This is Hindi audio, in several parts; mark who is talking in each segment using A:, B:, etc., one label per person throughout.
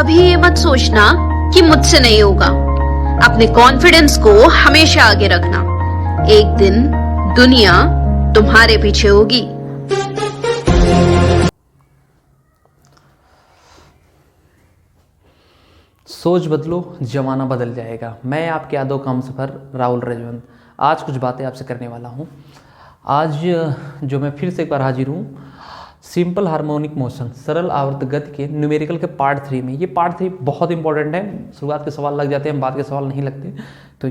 A: कभी ये मत सोचना कि मुझसे नहीं होगा। अपने कॉन्फिडेंस को हमेशा आगे रखना। एक दिन दुनिया तुम्हारे पीछे होगी।
B: सोच बदलो, जमाना बदल जाएगा। मैं आपके यादों का हमसफर राहुल रजवंत आज कुछ बातें आपसे करने वाला हूँ। आज जो मैं फिर से एक बार हाजिर हूँ, सिंपल हार्मोनिक मोशन, सरल आवर्त गति के न्यूमेरिकल के पार्ट 3 में। ये पार्ट 3 बहुत इंपॉर्टेंट है। शुरुआत के सवाल लग जाते हैं, बाद के सवाल नहीं लगते। तो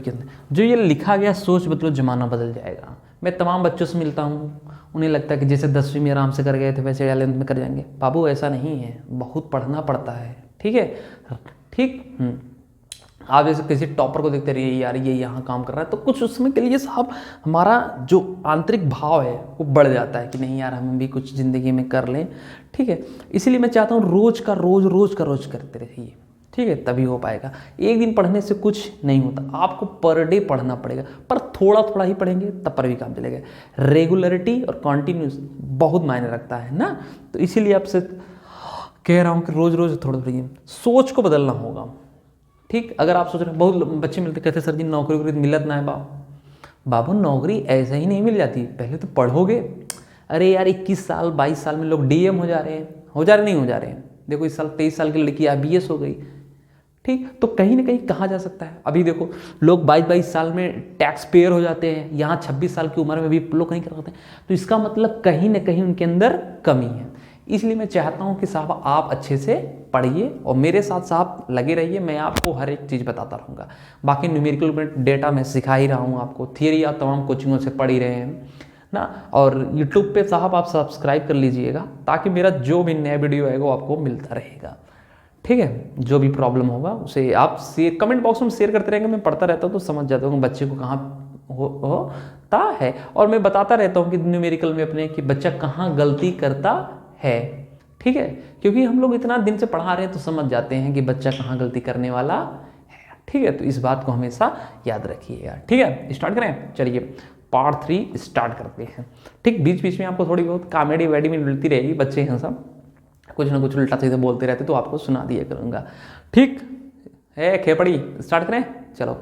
B: जो ये लिखा गया, सोच बदलो जमाना बदल जाएगा, मैं तमाम बच्चों से मिलता हूँ। उन्हें लगता है कि जैसे 10वीं में आराम से कर गए थे वैसे 11वीं में कर जाएंगे। बाबू ऐसा नहीं है, बहुत पढ़ना पड़ता है। ठीक है, ठीक। आप जैसे किसी टॉपर को देखते रहिए, यार ये यहाँ काम कर रहा है, तो कुछ उसमें के लिए साहब हमारा जो आंतरिक भाव है वो बढ़ जाता है कि नहीं यार हम भी कुछ ज़िंदगी में कर लें। ठीक है, इसीलिए मैं चाहता हूँ रोज़ का रोज़ करते रहिए। ठीक है, तभी हो पाएगा। एक दिन पढ़ने से कुछ नहीं होता, आपको पर डे पढ़ना पड़ेगा, पर थोड़ा थोड़ा ही पढ़ेंगे तब पर भी काम चलेगा। रेगुलरिटी और कॉन्टिन्यूस बहुत मायने रखता है ना। तो इसीलिए आपसे कह रहा हूँ कि रोज़ रोज़ थोड़ा थोड़ा सोच को बदलना होगा। ठीक, अगर आप सोच रहे हैं, बहुत बच्चे मिलते कहते सर जी नौकरी वोकरी मिलत ना है बाबू नौकरी ऐसे ही नहीं मिल जाती, पहले तो पढ़ोगे। अरे यार 21 साल 22 साल में लोग डीएम हो जा रहे हैं, नहीं हो जा रहे हैं। देखो इस साल 23 साल की लड़की IBS हो गई। ठीक, तो कहीं ना कहीं कहा जा सकता है। अभी देखो लोग 22 साल में टैक्स पेयर हो जाते हैं, यहाँ 26 साल की उम्र में भी लोग नहीं कर सकते। तो इसका मतलब कहीं ना कहीं उनके अंदर कमी है। इसलिए मैं चाहता हूँ कि साहब आप अच्छे से पढ़िए और मेरे साथ साहब लगे रहिए। मैं आपको हर एक चीज़ बताता रहूँगा। बाकी न्यूमेरिकल डेटा मैं सिखा ही रहा हूँ आपको, थियरी आप तमाम कोचिंगों से पढ़ ही रहे हैं ना। और यूट्यूब पे साहब आप सब्सक्राइब कर लीजिएगा ताकि मेरा जो भी नया वीडियो आएगा वो आपको मिलता रहेगा। ठीक है, जो भी प्रॉब्लम होगा उसे आप शेयर कमेंट बॉक्स में शेयर करते रहेंगे। मैं पढ़ता रहता हूँ तो समझ जाता हूँ बच्चे को कहाँ होता है, और मैं बताता रहता हूँ कि न्यूमेरिकल में अपने कि बच्चा कहाँ गलती करता है। ठीक है, क्योंकि हम लोग इतना दिन से पढ़ा रहे हैं तो समझ जाते हैं कि बच्चा कहाँ गलती करने वाला है। ठीक है, तो इस बात को हमेशा याद रखिएगा। ठीक है, स्टार्ट करें, चलिए पार्ट 3 स्टार्ट करते हैं। ठीक, बीच बीच में आपको थोड़ी बहुत कॉमेडी वेडी में मिलती रहेगी, बच्चे हैं सब कुछ ना कुछ उल्टा सीधे बोलते रहते तो आपको सुना दिया करूँगा। ठीक है, खेपड़ी स्टार्ट करें, चलो।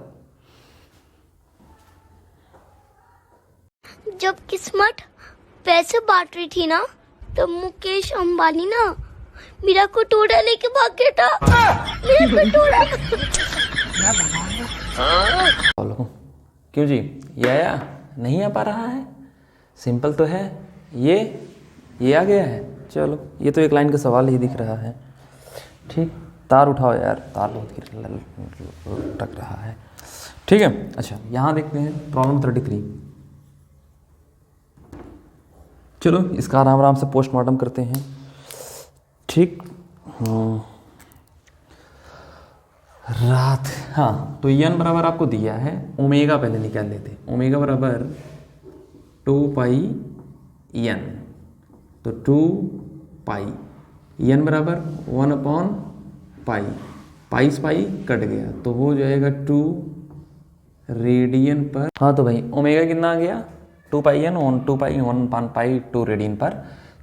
C: जब किस्मत पैसे बांट रही थी ना, तो मुकेश अंबानी ना मेरा कटोरा लेके भाग गया था। मेरा कटोरा।
B: क्यों जी, ये आया नहीं आ पा रहा है? सिंपल तो है, ये आ गया है। चलो, ये तो एक लाइन का सवाल ही दिख रहा है। ठीक, तार उठाओ यार, तार बहुत टक रहा है। ठीक है, अच्छा यहाँ देखते हैं प्रॉब्लम 33। चलो इसका आराम आराम से पोस्टमार्टम करते हैं। ठीक, रात, हाँ तो n बराबर आपको दिया है, ओमेगा पहले निकाल लेते हैं। ओमेगा बराबर 2πn, तो 2π, n बराबर 1/π, पाई से पाई कट गया तो हो जाएगा 2 रेडियन पर। हाँ तो भाई ओमेगा कितना आ गया 2πn ऑन 2π 1/π 2 रेडियन पर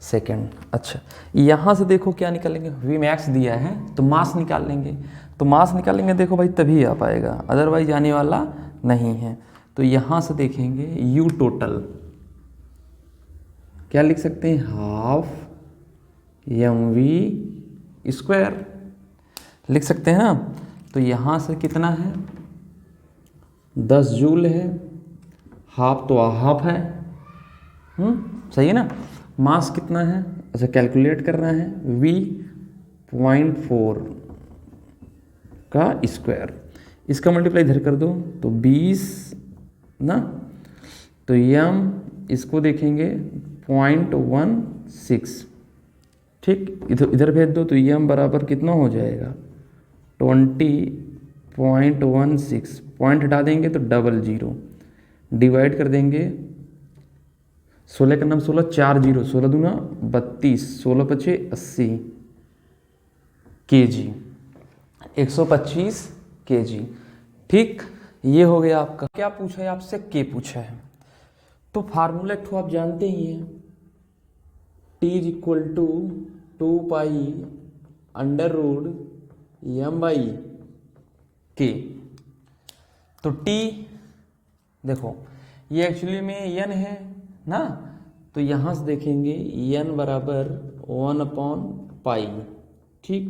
B: सेकेंड। अच्छा यहाँ से देखो क्या निकालेंगे, वी मैक्स दिया है तो मास निकाल लेंगे। तो मास निकालेंगे देखो भाई तभी आ पाएगा, अदरवाइज आने वाला नहीं है। तो यहाँ से देखेंगे यू टोटल क्या लिख सकते हैं, हाफ mv² लिख सकते हैं ना। तो यहाँ से कितना है 10 जूल है, हाफ तो हाफ है। सही है ना। मास कितना है, अच्छा कैलकुलेट करना है, v 0.4 का स्क्वायर, इसका मल्टीप्लाई इधर कर दो तो 20 ना। तो m इसको देखेंगे 0.16। ठीक, इधर भेज दो तो m बराबर कितना हो जाएगा 20.16, पॉइंट हटा देंगे तो 00, डिवाइड कर देंगे 16 का नाम 16, 4 0, 16 दूना 32, 16 पचे 80 kg, 125 kg। ठीक, ये हो गया आपका। क्या पूछा है आपसे, के पूछा है। तो फार्मूला तो आप जानते ही हैं, T = 2π√m m by k। तो t देखो ये एक्चुअली में n है ना, तो यहां से देखेंगे n बराबर 1/पाई। ठीक,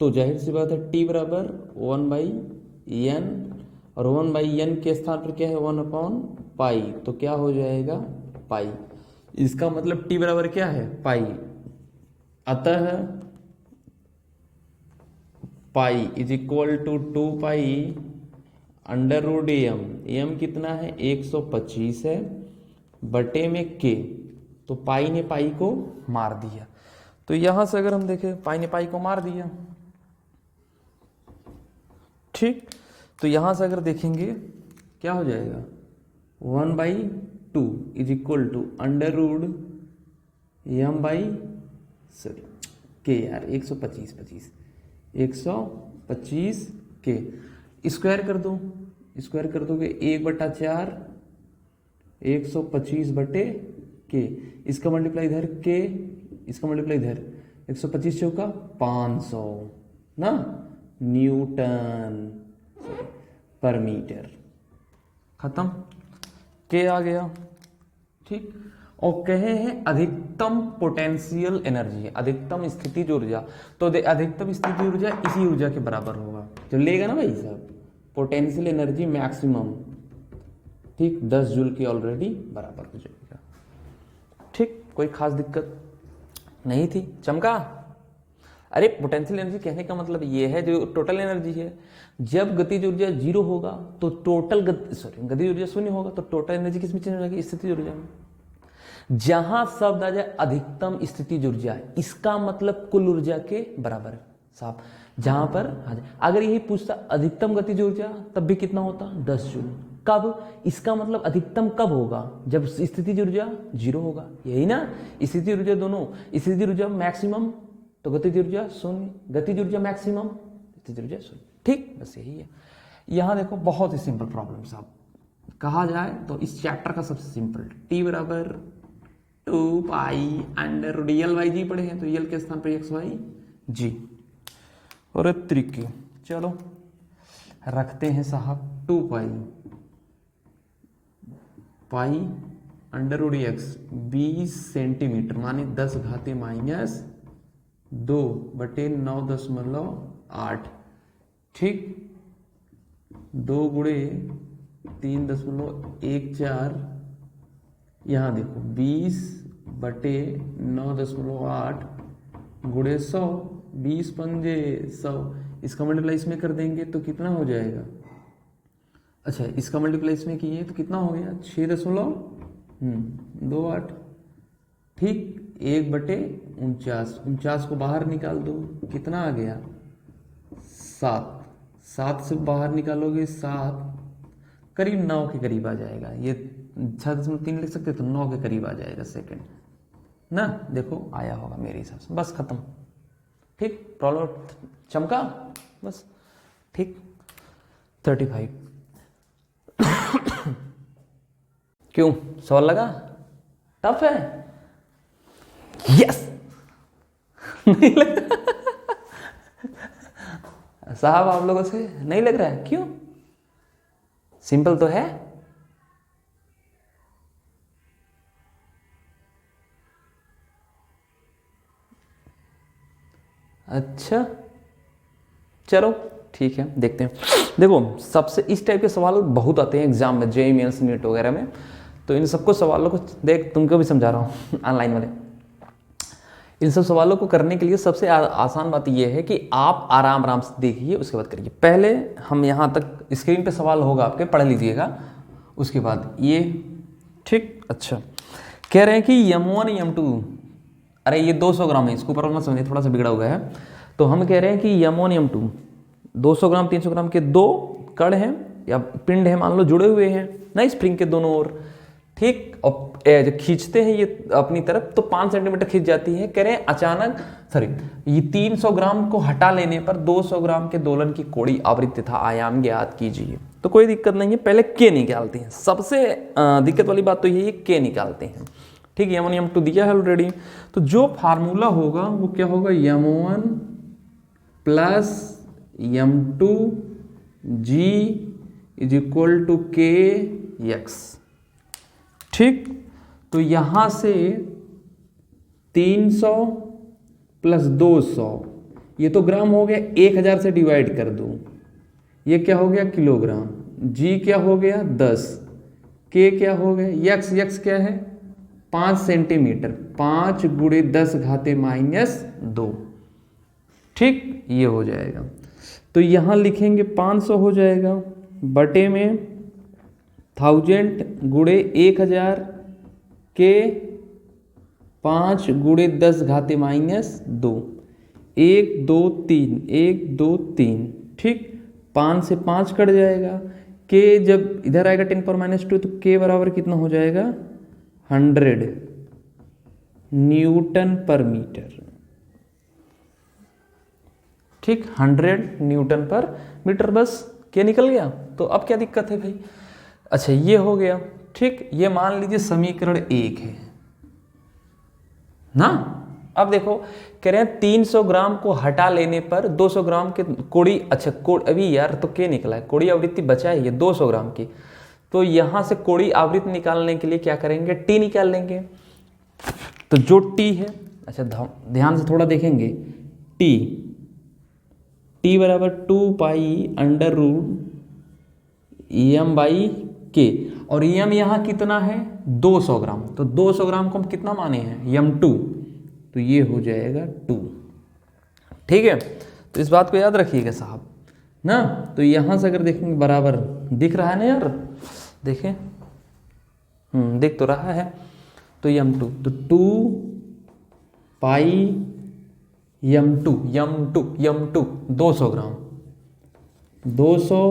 B: तो जाहिर सी बात है t बराबर 1/n, और 1/n के स्थान पर क्या है 1/पाई, तो क्या हो जाएगा पाई। इसका मतलब t बराबर क्या है पाई, अतः pi is equal to 2 under root m कितना है 125 है बटे में k, तो पाई ने पाई को मार दिया। तो यहां से अगर हम देखें पाई ने पाई को मार दिया। ठीक, तो यहां से अगर देखेंगे क्या हो जाएगा 1/2 is equal to under root m by sorry k यार 125 के स्क्वायर कर दो, स्क्वायर कर दोगे 1/4 125 बटे के, इसका मल्टीप्लाई इधर के, इसका मल्टीप्लाई इधर 125 चौका 500 ना न्यूटन पर मीटर। खत्म, के आ गया। ठीक, और कहे हैं अधिकतम पोटेंशियल एनर्जी, अधिकतम स्थितिज ऊर्जा, तो अधिकतम स्थितिज ऊर्जा इसी ऊर्जा के बराबर होगा जो लेगा ना भाई साहब, पोटेंशियल एनर्जी मैक्सिमम। ठीक, 10 जूल की ऑलरेडी बराबर हो जाएगा। ठीक, कोई खास दिक्कत नहीं थी। चमका? अरे पोटेंशियल एनर्जी कहने का मतलब ये है जो टोटल एनर्जी है, जब गतिज ऊर्जा 0 होगा तो टोटल गतिज ऊर्जा 0 होगा, तो टोटल एनर्जी किस में चेंज हो जाएगी स्थितिज ऊर्जा में। जहां शब्द आ जाए अधिकतम स्थितिज ऊर्जा, इसका मतलब कुल ऊर्जा के बराबर है साहब। जहां पर आ जाए, अगर यही पूछता अधिकतम गतिज ऊर्जा तब भी कितना होता 10 जूल। कब, इसका मतलब अधिकतम कब होगा जब स्थितिज ऊर्जा 0 होगा, यही ना। स्थितिज ऊर्जा दोनों, स्थितिज ऊर्जा मैक्सिमम तो गतिज ऊर्जा 0, गतिज ऊर्जा मैक्सिमम स्थितिज ऊर्जा 0। ठीक, बस यही है। यहां देखो बहुत ही सिंपल प्रॉब्लम साहब, कहा जाए तो इस चैप्टर का सबसे सिंपल, t बराबर 2 अंडर रूट यल बाई जी पढ़े हैं, तो यल के स्थान पर x बाई जी और त्रिकी। चलो रखते हैं साहब 2 pi under root x 20 centimetre माने 10 घाते -2 बटे 9.8। ठीक, 2 गुणे 3.14, यहाँ देखो 20 बटे 9.8 गुणे 100, 20 पंजे 100, इसका मल्टीप्लाई इसमें कर देंगे तो कितना हो जाएगा। अच्छा, इसका मल्टीप्लाई इसमें किए तो कितना हो गया 6.28। ठीक, 1/49 को बाहर निकाल दो, कितना आ गया 7 से बाहर निकालोगे 7, करीब 9 के करीब आ जाएगा। ये 6.3 लिख सकते तो 9 के करीब आ जाएगा सेकंड ना। देखो आया होगा मेरे हिसाब से, बस खत्म। ठीक, प्रॉब्लम चमका बस। ठीक, 35। क्यों, सवाल लगा टफ है? यस नहीं लगा साहब, आप लोगों से नहीं लग रहा है? क्यों, सिंपल तो है। अच्छा चलो ठीक है, देखते हैं। देखो सबसे इस टाइप के सवाल बहुत आते हैं एग्जाम में, जेईई मेंस नीट वगैरह में, तो इन सबको सवालों को देख, तुमको भी समझा रहा हूँ ऑनलाइन वाले, इन सब सवालों को करने के लिए सबसे आसान बात यह है कि आप आराम आराम से देखिए, उसके बाद करिए। पहले हम यहाँ तक स्क्रीन पे सवाल होगा आपके, पढ़ लीजिएगा, उसके बाद ये। ठीक, अच्छा कह रहे हैं कि M1 M2, अरे ये 200 ग्राम है, इसको ऊपर मत समझिए, थोड़ा सा बिगड़ा हुआ है। तो हम कह रहे हैं कि M1 M2 200 ग्राम 300 ग्राम के 2 कण हैं या पिंड हैं, मान लो जुड़े हुए हैं ना स्प्रिंग के दोनों ओर। ठीक, और जब खींचते हैं ये अपनी तरफ तो 5 सेंटीमीटर खींच जाती है। कह रहे हैं अचानक ये 300 ग्राम को हटा लेने पर 200 ग्राम के दोलन की कोणीय आवृत्ति तथा आयाम ज्ञात कीजिए। तो कोई दिक्कत नहीं है, पहले के निकालते हैं। सबसे दिक्कत वाली बात तो यही है, के निकालते हैं। ठीक, M1 M2 दिया है ऑलरेडी, तो जो फार्मूला होगा वो क्या होगा, M1 plus m2 g is equal to k x. ठीक, तो यहां से 300 प्लस 200, ये तो ग्राम हो गया, 1000 से डिवाइड कर दूं, ये क्या हो गया किलोग्राम, जी क्या हो गया 10, के क्या हो गया यक्स, यक्स क्या है 5 सेंटीमीटर, 5 गुणे 10 घाते -2। ठीक, ये हो जाएगा। तो यहां लिखेंगे 500 हो जाएगा बटे में 1000 गुणे 1000 के 5 गुणे 10 घाते -2, 1 2 3 1 2 3। ठीक, 5 से 5 कट जाएगा, के जब इधर आएगा 10⁻², तो के बराबर कितना हो जाएगा 100 न्यूटन पर मीटर। ठीक, 100 न्यूटन पर मीटर, बस क्या निकल गया। तो अब क्या दिक्कत है भाई। अच्छा, ये हो गया। ठीक, ये मान लीजिए समीकरण 1 है ना। अब देखो कह रहे हैं 300 ग्राम को हटा लेने पर 200 ग्राम के कोड़ी, अच्छा अभी यार तो क्या निकला है, कोड़ी आवृत्ति बचा है ये 200 ग्राम की। तो यहां से कोड़ी आवृत्ति निकालने के लिए क्या करेंगे, टी निकाल लेंगे। तो जो टी है, अच्छा ध्यान से थोड़ा देखेंगे, टी बराबर 2 pi under root m by k, और एम यहाँ कितना है 200 ग्राम, तो 200 ग्राम को हम कितना माने हैं m2, तो ये हो जाएगा 2। ठीक है, तो इस बात को याद रखिएगा साहब ना। तो यहां से अगर देखेंगे बराबर दिख रहा है ना यार, देखें दिख तो रहा है। तो m2, तो 2 पाई m2 200 ग्राम, 200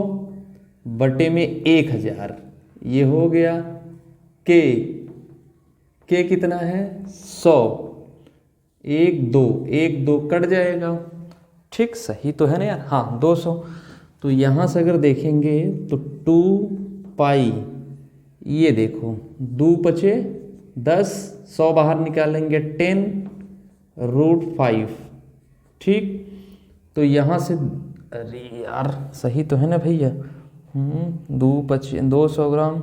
B: बटे में 1000, ये हो गया के कितना है 100, 1 2 कट जाएगा। ठीक, सही तो है ना यार, हाँ 200। तो यहाँ से अगर देखेंगे तो 2 पाई, ये देखो 2 पचे 10, 100 बाहर निकालेंगे 10√5। ठीक, तो यहाँ से, अरे यार सही तो है ना भैया, 200 ग्राम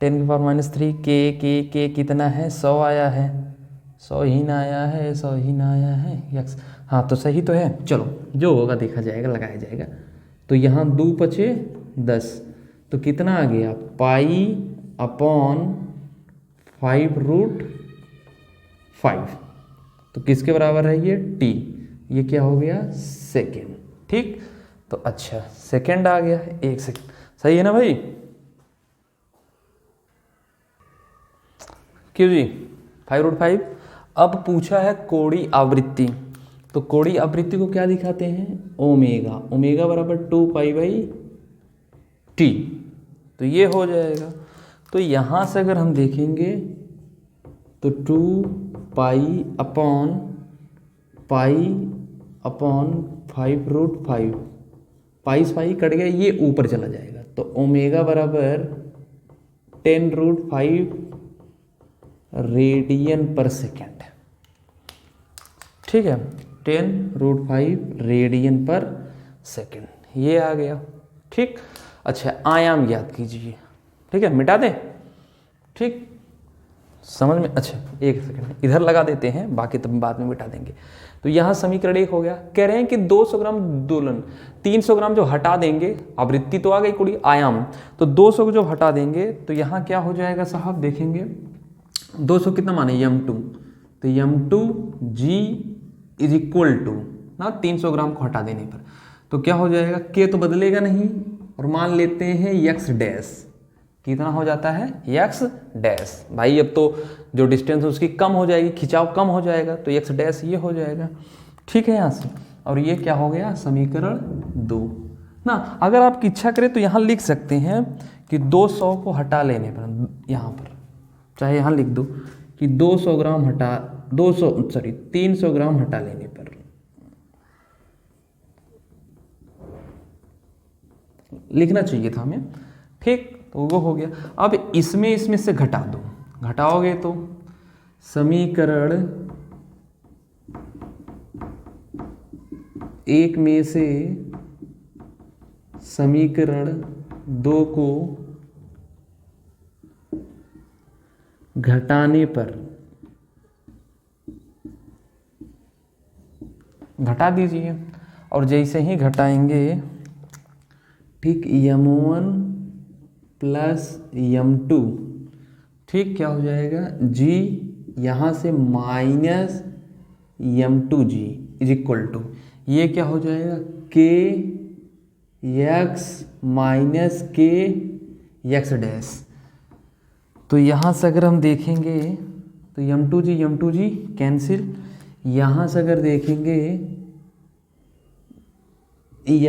B: 10⁻³ के कितना है 100 आया है, 100 ही ना आया है, 100 ही ना आया है यक्स, हाँ तो सही तो है। चलो जो होगा देखा जाएगा, लगाया जाएगा। तो यहाँ 2 पचे 10, तो कितना आ गया पाई अपॉन 5√5। तो किसके बराबर है ये टी, ये क्या हो गया सेकेंड। ठीक, तो अच्छा सेकेंड आ गया, 1 सेकेंड, सही है ना भाई। क्यों जी 5√5। अब पूछा है कोड़ी आवृत्ति, तो कोड़ी आवृत्ति को क्या दिखाते हैं ओमेगा, ओमेगा बराबर 2 पाई बाई टी, तो ये हो जाएगा। तो यहाँ से अगर हम देखेंगे तो 2 पाई अपॉन 5/5, पाई से पाई कट गया, ये ऊपर चला जाएगा। तो ओमेगा बराबर 10√5 रेडियन पर सेकेंड। ठीक है, 10√5 रेडियन पर सेकेंड, ये आ गया। ठीक, अच्छा आयाम ज्ञात कीजिए। ठीक है, मिटा दें। ठीक, समझ में, अच्छा 1 सेकेंड इधर लगा देते हैं, बाकी तब बाद में मिटा देंगे। तो यहाँ समीकरण 1 हो गया। कह रहे हैं कि 200 ग्राम दोलन, 300 ग्राम जो हटा देंगे, आवृत्ति तो आ गई कुड़ी, आयाम, तो 200 को जो हटा देंगे तो यहाँ क्या हो जाएगा साहब, देखेंगे 200 कितना माने m2, तो m2 g is equal to ना 300 ग्राम को हटा देने पर तो क्या हो जाएगा, k तो बदलेगा नहीं, और मान लेते हैं x डैश, कितना हो जाता है x डैश। भाई अब तो जो डिस्टेंस है उसकी कम हो जाएगी, खिंचाव कम हो जाएगा, तो x डैश ये हो जाएगा। ठीक है यहाँ से, और ये क्या हो गया समीकरण 2 ना। अगर आपकी इच्छा करें तो यहाँ लिख सकते हैं कि 200 को हटा लेने पर, यहाँ पर चाहे यहाँ लिख दो कि 300 ग्राम हटा लेने पर, लिखना चाहिए था हमें। ठीक, तो वो हो गया। अब इसमें से घटा दो, घटाओगे तो समीकरण एक में से समीकरण 2 को घटाने पर, घटा दीजिए और जैसे ही घटाएंगे, ठीक, m1 प्लस m2, ठीक, क्या हो जाएगा, g यहाँ से minus m2g is equal to, ये क्या हो जाएगा, k x minus k x dash. तो यहाँ से अगर हम देखेंगे तो m2g कैंसिल, यहाँ से अगर देखेंगे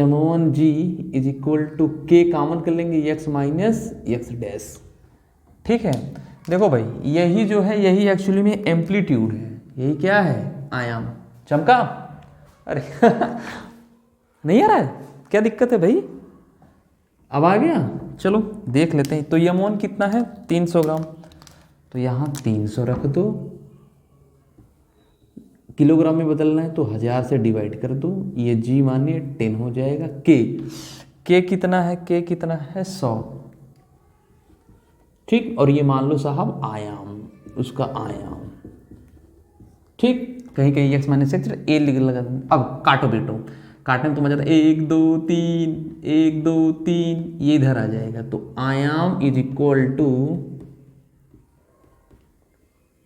B: m1g is equal to k common कर लेंगे x माइनस x डैश। ठीक है, देखो भाई यही जो है यही एक्चुअली में एम्पलीट्यूड है, यही क्या है, आयाम। चमका, अरे नहीं आ रहा है, क्या दिक्कत है भाई, अब आ गया, चलो देख लेते हैं। तो m1 कितना है, 300 ग्राम, तो यहाँ 300 रख दो, किलोग्राम में बदलना है तो 1000 से डिवाइड कर दो, ये g माने 10 हो जाएगा, k कितना है, k कितना है 100, ठीक, और ये मान लो साहब आयाम, उसका आयाम, ठीक, कहीं कहीं x माइनस एक्स ए लिख लगा। अब काटो बेटो, काटने में तो मजा आता है, 1 2 3 1 2 3, ये इधर आ जाएगा, तो आयाम इज इक्वल टू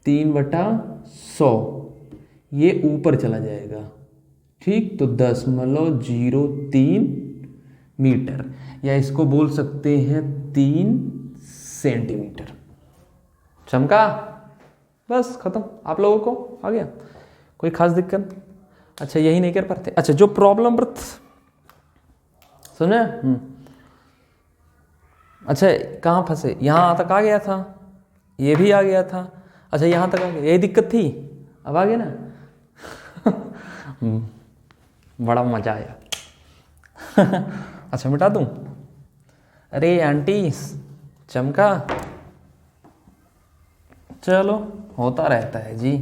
B: 3/100, ये ऊपर चला जाएगा, ठीक, तो 0.03 मीटर, या इसको बोल सकते हैं 3 सेंटीमीटर। चमका, बस खत्म, आप लोगों को आ गया, कोई खास दिक्कत? अच्छा यही नहीं कर पाते, अच्छा जो प्रॉब्लम सुने, अच्छा कहाँ फंसे, यहाँ तक आ गया था, ये भी आ गया था, अच्छा यहाँ तक आ गया, यही दिक्कत थी, अब आ गया ना। बड़ा मजा आया। अच्छा मिटा दूं, अरे आंटी चमका, चलो होता रहता है जी,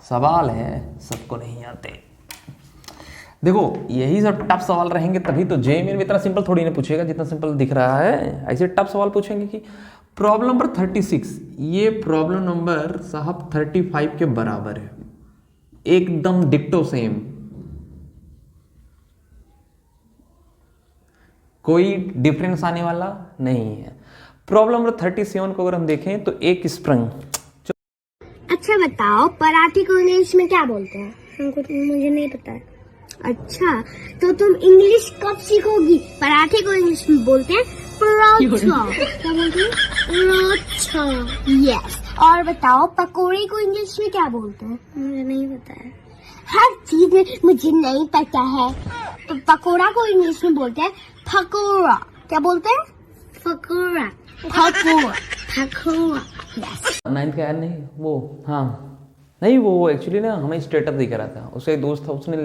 B: सवाल है सबको नहीं आते। देखो यही सब टफ सवाल रहेंगे तभी तो जेईई में इतना सिंपल थोड़ी ना पूछेगा जितना सिंपल दिख रहा है, ऐसे टफ सवाल पूछेंगे कि प्रॉब्लम नंबर 36, ये प्रॉब्लम नंबर साहब 35 के बराबर है, एकदम डिक्टो सेम, कोई डिफरेंस आने वाला नहीं है। प्रॉब्लम नंबर 37 को अगर हम देखें तो एक स्प्रिंग।
C: अच्छा बताओ पराठे को इंग्लिश में क्या बोलते हैं? हमको मुझे नहीं पता है। अच्छा तो तुम इंग्लिश कब सीखोगी? पराठे को इंग्लिश में बोलते हैं पराठा। क्या बोलते हैं? पराठा। यस। और बताओ पकोड़े को इंग्लिश में क्या बोलते हैं? मुझे नहीं पता है। हर चीज में मुझे नहीं पता है। तो पकोड़ा को इंग्लिश में बोलते हैं पकोड़ा। क्या बोलते हैं? पकोड़ा। पकोड़ा। पकोड़ा। यस।
B: 9th का याद नहीं वो, हाँ नहीं वो एक्चुअली ना हमें स्टेटस दिखा रहा था, उसका एक दोस्त था उसने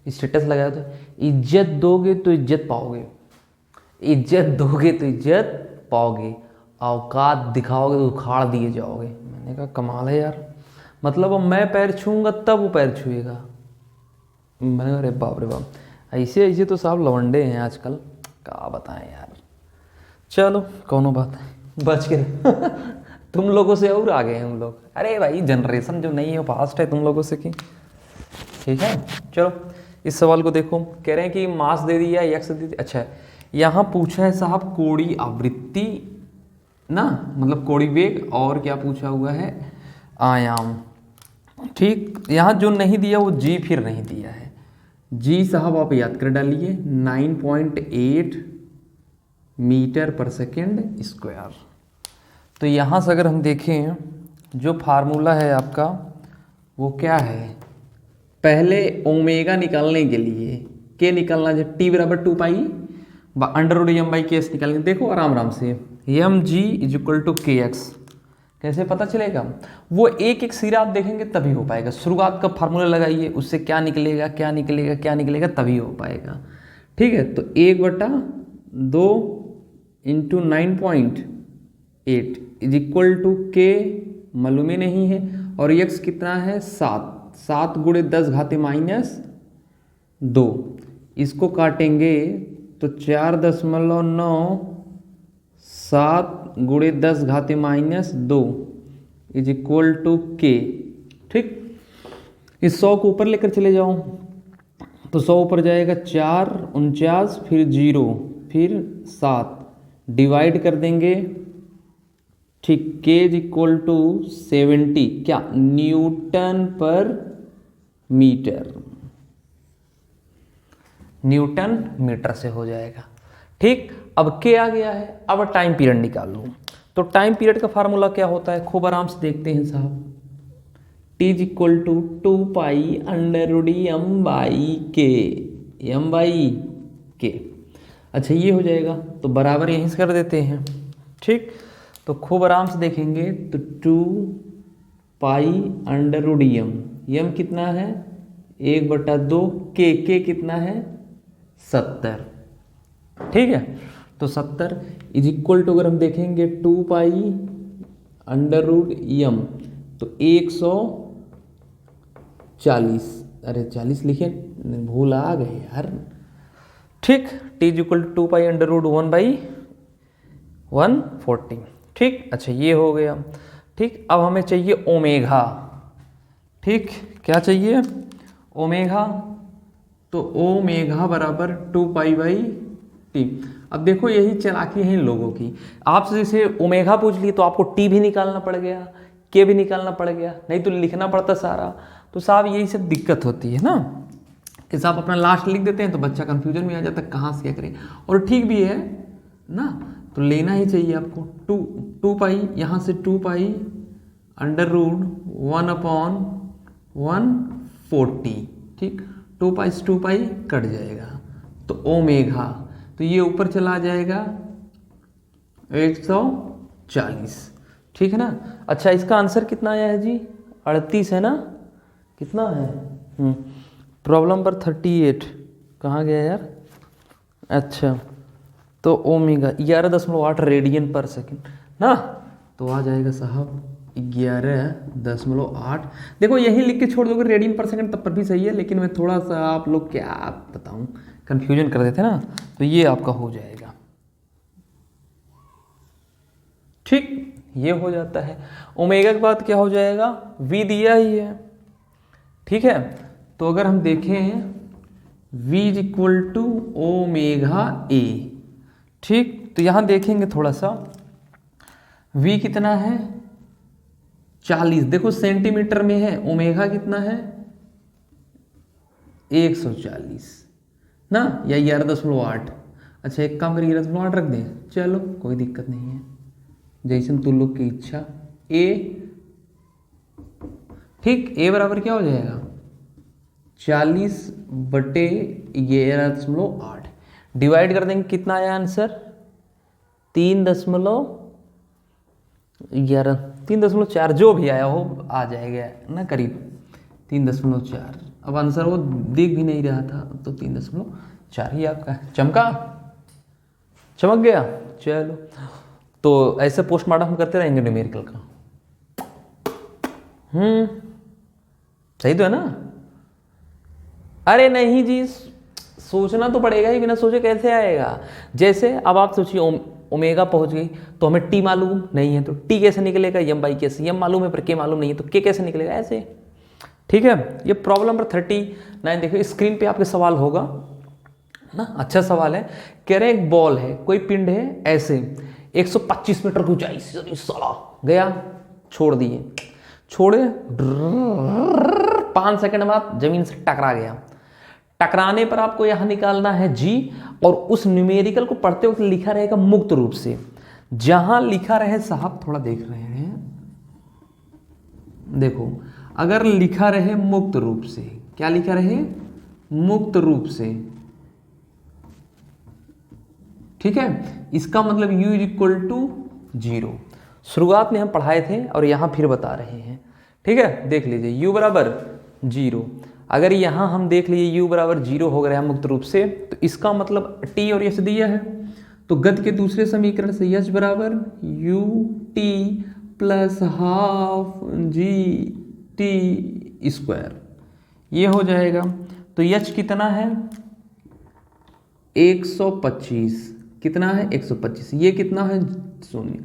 B: स्टेटस लगाया था, इज्जत दोगे तो इज्जत पाओगे, इज्जत दोगे तो इज्जत पाओगे, औकात दिखाओगे तो उखाड़ दिए जाओगे। मैंने कहा कमाल है यार, मतलब अब मैं पैर छूँगा तब वो पैर छुएगा। मैंने कहा अरे बाप रे बाप, ऐसे ऐसे तो साहब लवंडे हैं आजकल, क्या बताएं यार। चलो कौनो बात है, बच के तुम लोगों से और आगे हैं हम लोग, अरे भाई जनरेशन जो नहीं है फास्ट है तुम लोगों से की, ठीक है। चलो इस सवाल को देखो, कह रहे हैं कि मास दे दिया एक्स दे दिया। अच्छा यहाँ पूछा है साहब कोणीय आवृत्ति ना, मतलब कोणीय वेग, और क्या पूछा हुआ है आयाम, ठीक। यहाँ जो नहीं दिया वो जी फिर नहीं दिया है, जी साहब आप याद कर डालिए 9.8 मीटर पर सेकेंड स्क्वायर। तो यहाँ से अगर हम देखें जो फार्मूला है आपका वो क्या है, पहले ओमेगा निकालने के लिए के निकालना है, टी बराबर 2 पाई √m/k निकालेंगे। देखो आराम आराम से mg = kx, कैसे पता चलेगा, वो एक एक सिरा आप देखेंगे तभी हो पाएगा। शुरुआत का फार्मूला लगाइए, उससे क्या निकलेगा क्या निकलेगा क्या निकलेगा तभी हो पाएगा, ठीक है। तो 1/2 × 9.8 = k, मालूम ही नहीं है, और x कितना है 7, 7 गुणे 10 घाते -2, इसको काटेंगे तो 4.97 गुणे 10 घाते -2 इज इक्वल टू के। ठीक, इस 100 को ऊपर लेकर चले जाओ तो 100 ऊपर जाएगा 4 49 फिर 0 फिर 7 डिवाइड कर देंगे। ठीक, के इज इक्वल टू 70 क्या न्यूटन पर मीटर, न्यूटन मीटर से हो जाएगा। ठीक, अब के आ गया है, अब टाइम पीरियड निकाल लो। तो टाइम पीरियड का फार्मूला क्या होता है, खूब आराम से देखते हैं साहब। T is equal to 2 pi under root m by k. अच्छा ये हो जाएगा तो बराबर यहीं से कर देते हैं। ठीक, तो खूब आराम से देखेंगे तो 2 पाई अंडर रूट एम कितना है 1/2, के कितना है 70। ठीक है, तो 70 इज इक्वल टू अगर हम देखेंगे 2 पाई अंडर रूट एम तो 140, अरे 40 लिखे भूल आ गए यार। ठीक, T is equal to 2 pi under root 1/140। ठीक, अच्छा ये हो गया। ठीक, अब हमें चाहिए ओमेगा। ठीक, क्या चाहिए ओमेगा, तो ओमेगा बराबर 2 पाई बाई टी। अब देखो यही चालाकी है इन लोगों की, आपसे जैसे ओमेगा पूछ लिए तो आपको टी भी निकालना पड़ गया, के भी निकालना पड़ गया, नहीं तो लिखना पड़ता सारा। तो साहब यही सब दिक्कत होती है ना कि साहब अपना लास्ट लिख देते हैं तो बच्चा कंफ्यूजन में आ जाता है कहाँ से क्या करें। और ठीक भी है ना, तो लेना ही चाहिए आपको। 2 पाई यहाँ से 2 पाई अंडर रूट 1/140। ठीक, 2 पाई से 2 पाई कट जाएगा तो ओमेगा, तो ये ऊपर चला जाएगा 140। ठीक है ना। अच्छा इसका आंसर कितना आया है जी 38 है ना, कितना है प्रॉब्लम नंबर 38 कहाँ गया यार। अच्छा तो ओमेगा 11.8 रेडियन पर सेकंड ना, तो आ जाएगा साहब 11.8। देखो यही लिख के छोड़ दोगे रेडियन पर सेकंड तब पर भी सही है, लेकिन मैं थोड़ा सा आप लोग क्या बताऊं कंफ्यूजन कर देते ना, तो ये आपका हो जाएगा। ठीक, ये हो जाता है। ओमेगा के बाद क्या हो जाएगा, v दिया ही है। ठीक है, तो अगर हम देखें v is equal to omega a. ठीक, तो यहां देखेंगे थोड़ा सा v कितना है 40, देखो सेंटीमीटर में है, ओमेगा कितना है 140 ना, या 11.8। अच्छा एक काम करिए 11.8 रख दें, चलो कोई दिक्कत नहीं है, जैसे तुम लोग की इच्छा। ए ठीक, ए बराबर क्या हो जाएगा 40/11.8 डिवाइड कर देंगे, कितना आया आंसर 3.4 जो भी आया हो आ जाएगा ना, करीब 3.4। अब आंसर वो दिख भी नहीं रहा था तो 3.4 ही आपका चमक गया। चलो तो ऐसे पोस्टमार्टम हम करते रहेंगे न्यूमेरिकल का। सही तो है ना। अरे नहीं जी, सोचना तो पड़ेगा ही, बिना सोचे कैसे आएगा। जैसे अब आप सोचिए ओमेगा पहुंच गई तो हमें टी मालूम नहीं है, तो टी कैसे निकलेगा, यम बाई कैसे, यम मालूम है पर के मालूम नहीं है तो के कैसे निकलेगा, ऐसे। ठीक है, ये प्रॉब्लम नंबर 39। देखो स्क्रीन पे आपके सवाल होगा ना, अच्छा सवाल है। कह रहे एक बॉल है, कोई पिंड है ऐसे 125 मीटर की ऊंचाई से साला गया, छोड़ दिए, छोड़े 5 सेकंड बाद जमीन से टकरा गया। टकराने पर आपको यहां निकालना है जी, और उस न्यूमेरिकल को पढ़ते वक्त लिखा रहेगा मुक्त रूप से। जहां लिखा रहे साहब थोड़ा देख रहे हैं, देखो अगर लिखा रहे मुक्त रूप से, क्या लिखा रहे मुक्त रूप से, ठीक है, इसका मतलब u इज इक्वल टू 0। शुरुआत में हम पढ़ाए थे और यहां फिर बता रहे हैं। ठीक है, देख लीजिए u बराबर 0। अगर यहां हम देख लीजिए u बराबर 0 हो गया मुक्त रूप से, तो इसका मतलब t और s दिया है, तो गति के दूसरे समीकरण से h बराबर ut plus half g t square. ये हो जाएगा। तो एच कितना है 125, कितना है 125, ये कितना है 0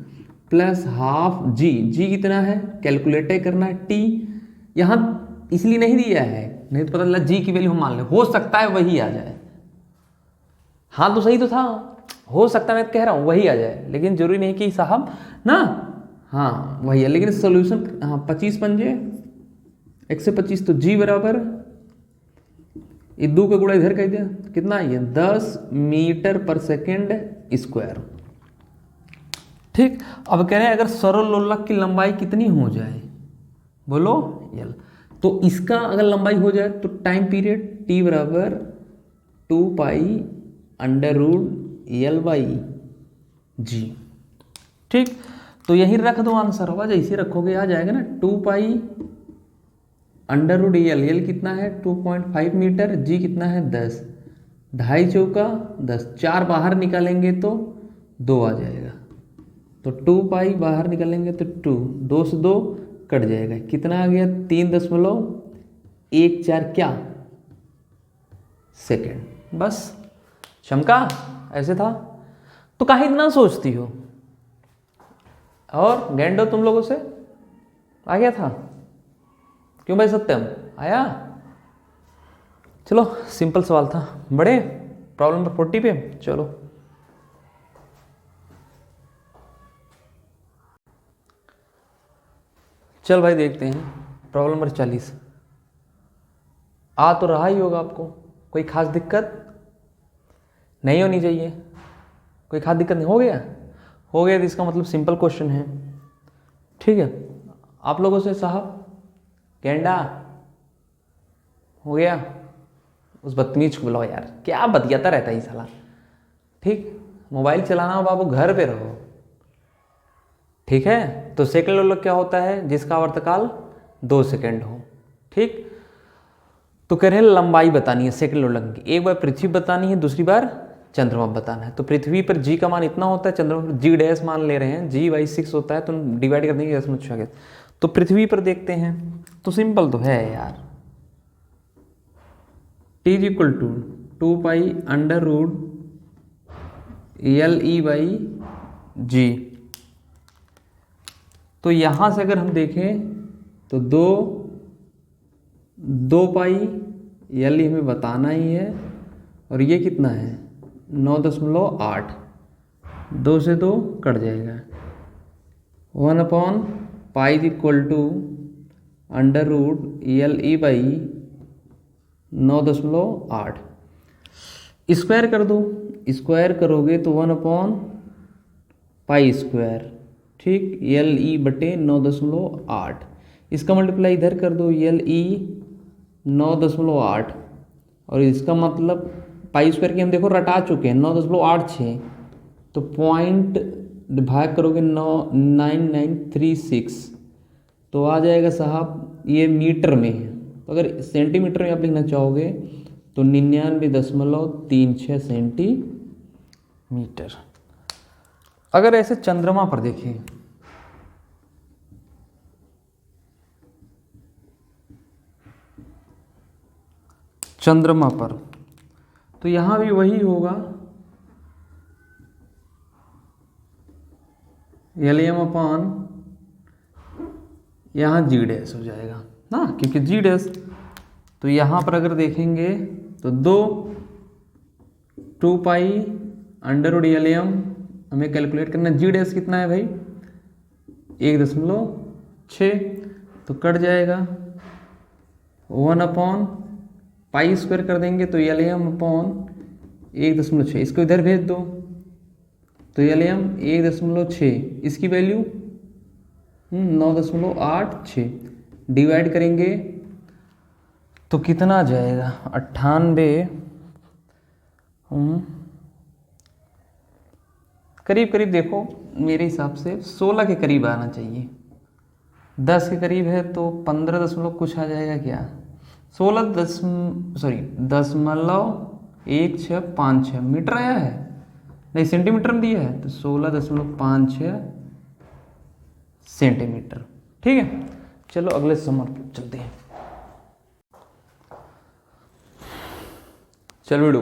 B: प्लस हाफ जी, जी कितना है कैलकुलेट करना है, टी यहाँ इसलिए नहीं दिया है, नहीं तो पता चला जी की वैल्यू हम मान लें, हो सकता है वही आ जाए। हाँ तो सही तो था, हो सकता है मैं कह रहा हूँ वही आ जाए, लेकिन जरूरी नहीं कि साहब ना, हाँ वही है, लेकिन सोल्यूशन हाँ 25 पंजे 125, तो जी बराबर ये 2 का गुणा इधर कह दिया, कितना है ये 10 मीटर पर सेकेंड स्क्वायर। ठीक, अब कह रहे हैं अगर सरल लोलक की लंबाई कितनी हो जाए, बोलो यल, तो इसका अगर लंबाई हो जाए तो टाइम पीरियड टी बराबर 2 pi under root L by G. ठीक, तो यही रख दो आंसर, होगा जैसे रखोगे आ जाएगा ना 2 pi under root l, l कितना है 2.5 मीटर, जी कितना है 10, 2.5 चौका 10, 4 बाहर निकालेंगे तो 2 आ जाएगा, तो 2 पाई बाहर निकालेंगे तो 2 से 2 कट जाएगा, कितना आ गया 3.14 क्या सेकेंड। बस शमका ऐसे था, तो काहे इतना सोचती हो, और गैंडो तुम लोगों से आ गया था क्यों भाई सत्यम आया। चलो सिंपल सवाल था, बड़े प्रॉब्लम नंबर 40 पे चलो। चल भाई देखते हैं प्रॉब्लम नंबर 40। आ तो रहा ही होगा आपको, कोई खास दिक्कत नहीं होनी चाहिए, कोई खास दिक्कत नहीं, हो गया तो इसका मतलब सिंपल क्वेश्चन है। ठीक है, आप लोगों से साहब गेंडा हो गया, उस बदतमीज को बुलाओ यार, क्या बतियाता रहता है ये साला। ठीक, मोबाइल चलाना हो बाबू घर पे रहो, ठीक है। तो सेकंड लोलक क्या होता है, जिसका आवर्तकाल 2 सेकंड हो। ठीक, तो कह रहे हैं लंबाई बतानी है सेकंड लोलक की, एक बार पृथ्वी बतानी है, दूसरी बार चंद्रमा बताना है। तो पृथ्वी पर जी का मान इतना होता है, चंद्रमा पर जी डैश मान ले रहे हैं, जी बाई 6 होता है, तो डिवाइड कर देंगे 10 तो पृथ्वी पर देखते हैं, तो सिंपल तो है यार, T is equal to 2 pi under root L E by G. तो यहां से अगर हम देखें तो 2 पाई एल ई हमें बताना ही है, और ये कितना है 9.8, 2 से 2 कट जाएगा, 1 pi equal to under root L E by 9.8, square कर दो, स्क्वायर करोगे तो 1 पाई स्क्वायर, ठीक, एल ई बटे 9.8, इसका मल्टीप्लाई इधर कर दो एल ई 9.8, और इसका मतलब पाई स्क्वायर की हम देखो रटा चुके हैं 9.86, तो पॉइंट भाग करोगे 9936, तो आ जाएगा साहब ये मीटर में है। तो अगर सेंटीमीटर में आप लिखना चाहोगे तो 99.36 सेंटीमीटर। अगर ऐसे चंद्रमा पर देखें, चंद्रमा पर तो यहां भी वही होगा, एलियम अपान यहाँ जी डैश हो जाएगा ना, क्योंकि जी डैश, तो यहाँ पर अगर देखेंगे तो 2 पाई अंडर रूट एलियम हमें कैलकुलेट करना, जी डैश कितना है भाई 1.6, तो कट जाएगा 1 पाई स्क्वायर कर देंगे तो एलियम अपॉन 1.6, इसको इधर भेज दो तो एलियम 1.6, इसकी वैल्यू 9.86, डिवाइड करेंगे तो कितना आ जाएगा 98, करीब करीब देखो मेरे हिसाब से 16 के करीब आना चाहिए, 10 के करीब है तो 15 दशमलव कुछ आ जाएगा क्या, 16.1656 मीटर आया है, नहीं सेंटीमीटर में दिया है, तो 16.56 सेंटीमीटर। ठीक है, चलो अगले समर पर चलते हैं। चलो बेटू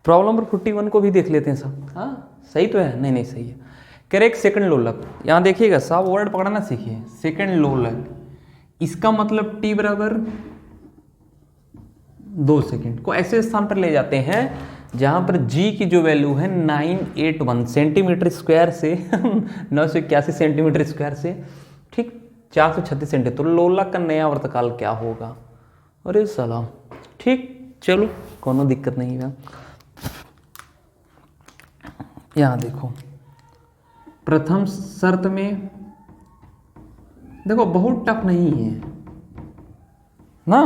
B: प्रॉब्लम नंबर 41 को भी देख लेते हैं सब। हाँ सही तो है, नहीं नहीं सही है। कह रहे एक सेकंड लोलक, यहाँ देखिएगा सब वर्ड पकड़ना सीखिए। सेकंड लोलक, इसका मतलब t बराबर 2 सेकंड को ऐसे स्थान पर ले जाते हैं जहां पर g की जो वैल्यू है 981 सेंटीमीटर स्क्वायर से 981 सेंटीमीटर स्क्वायर से ठीक 436 सेंटीमीटर। तो लोलक का नया वर्तकाल क्या होगा? अरे सलाम, ठीक चलो कोनो दिक्कत नहीं है। यहाँ देखो प्रथम शर्त में देखो बहुत टफ नहीं है ना,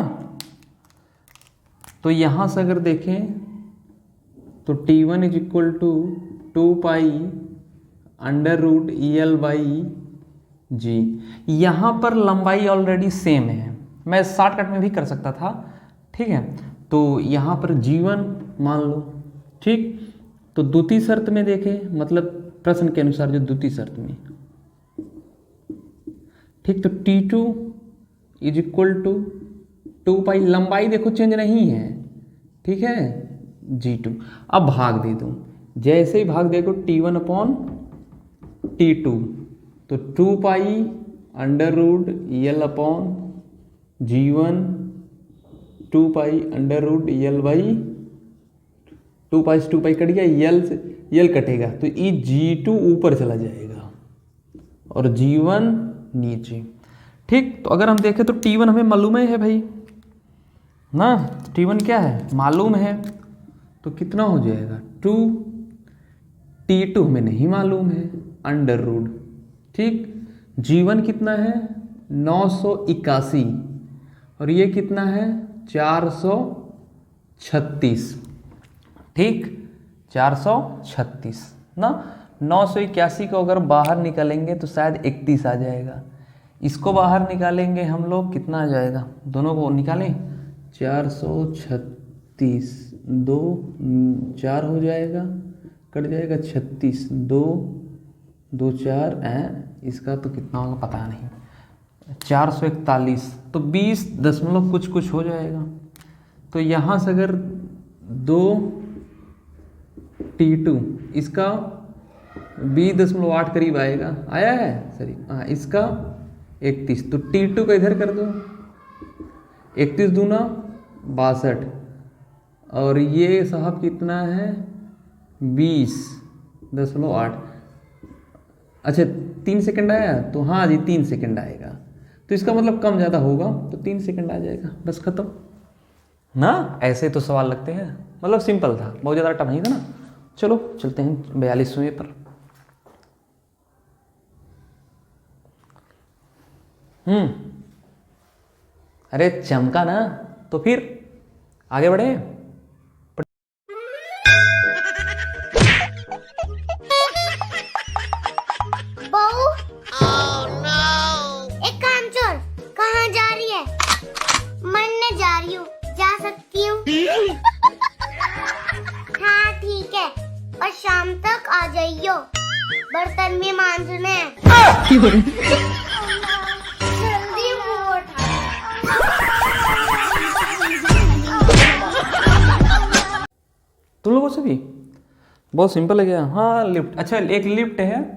B: तो यहां से अगर देखें तो t1 is equal to 2 pi under root EL/G। यहां पर लंबाई ऑलरेडी सेम है, मैं शॉर्टकट में भी कर सकता था, ठीक है। तो यहां पर G1 मान लो, ठीक। तो द्वितीय शर्त में देखें, मतलब प्रश्न के अनुसार जो द्वितीय शर्त में, ठीक, तो T2 इज इक्वल टू 2 पाई, लंबाई देखो चेंज नहीं है, ठीक है, G2। अब भाग दे दूं, जैसे ही भाग देखो T1 अपॉन T2, तो 2 pi under root EL upon G1, 2 pi under root EL/, 2 pi से 2 पाई कट गया, यल से यल कटेगा, तो ये G2 ऊपर चला जाएगा और G1 नीचे, ठीक। तो अगर हम देखें तो T1 हमें मालूम है भाई ना, T1 क्या है मालूम है, तो कितना हो जाएगा 2, T2 हमें नहीं मालूम है अंडर रूट, ठीक। G1 कितना है 981 और ये कितना है 436, ठीक, 436 ना। 981 को अगर बाहर निकालेंगे तो शायद 31 आ जाएगा, इसको बाहर निकालेंगे हम लोग कितना आ जाएगा, दोनों को निकालें 436, 2 4 हो जाएगा, कट जाएगा 36, 2 2 4 इसका तो कितना होगा पता नहीं, 441, तो 20 दशमलव कुछ कुछ हो जाएगा। तो यहाँ से अगर 2 T2 इसका 20.8 करीब आएगा, आया है सॉरी, हाँ इसका 31, तो T2 का इधर कर दो, 31 दूना 62 और ये साहब कितना है 20.8, अच्छा 3 सेकंड आया, तो हाँ जी 3 सेकंड आएगा, तो इसका मतलब कम ज़्यादा होगा, तो 3 सेकंड आ जाएगा, बस खत्म ना। ऐसे तो सवाल लगते हैं, मतलब सिंपल था, बहुत ज़्यादा टफ नहीं था ना। चलो चलते हैं 42वें पर। अरे चमका ना, तो फिर आगे बढ़े।
C: बहू, एक काम चोर, कहाँ जा रही है? मरने जा रही हूँ, जा सकती हूँ? हाँ ठीक है, और शाम तक आ जाइयो, बर्तन भी मांजने हैं। जल्दी मुंह उठा।
B: तुम लोगों से भी बहुत सिंपल है क्या? हाँ लिफ्ट, अच्छा एक लिफ्ट है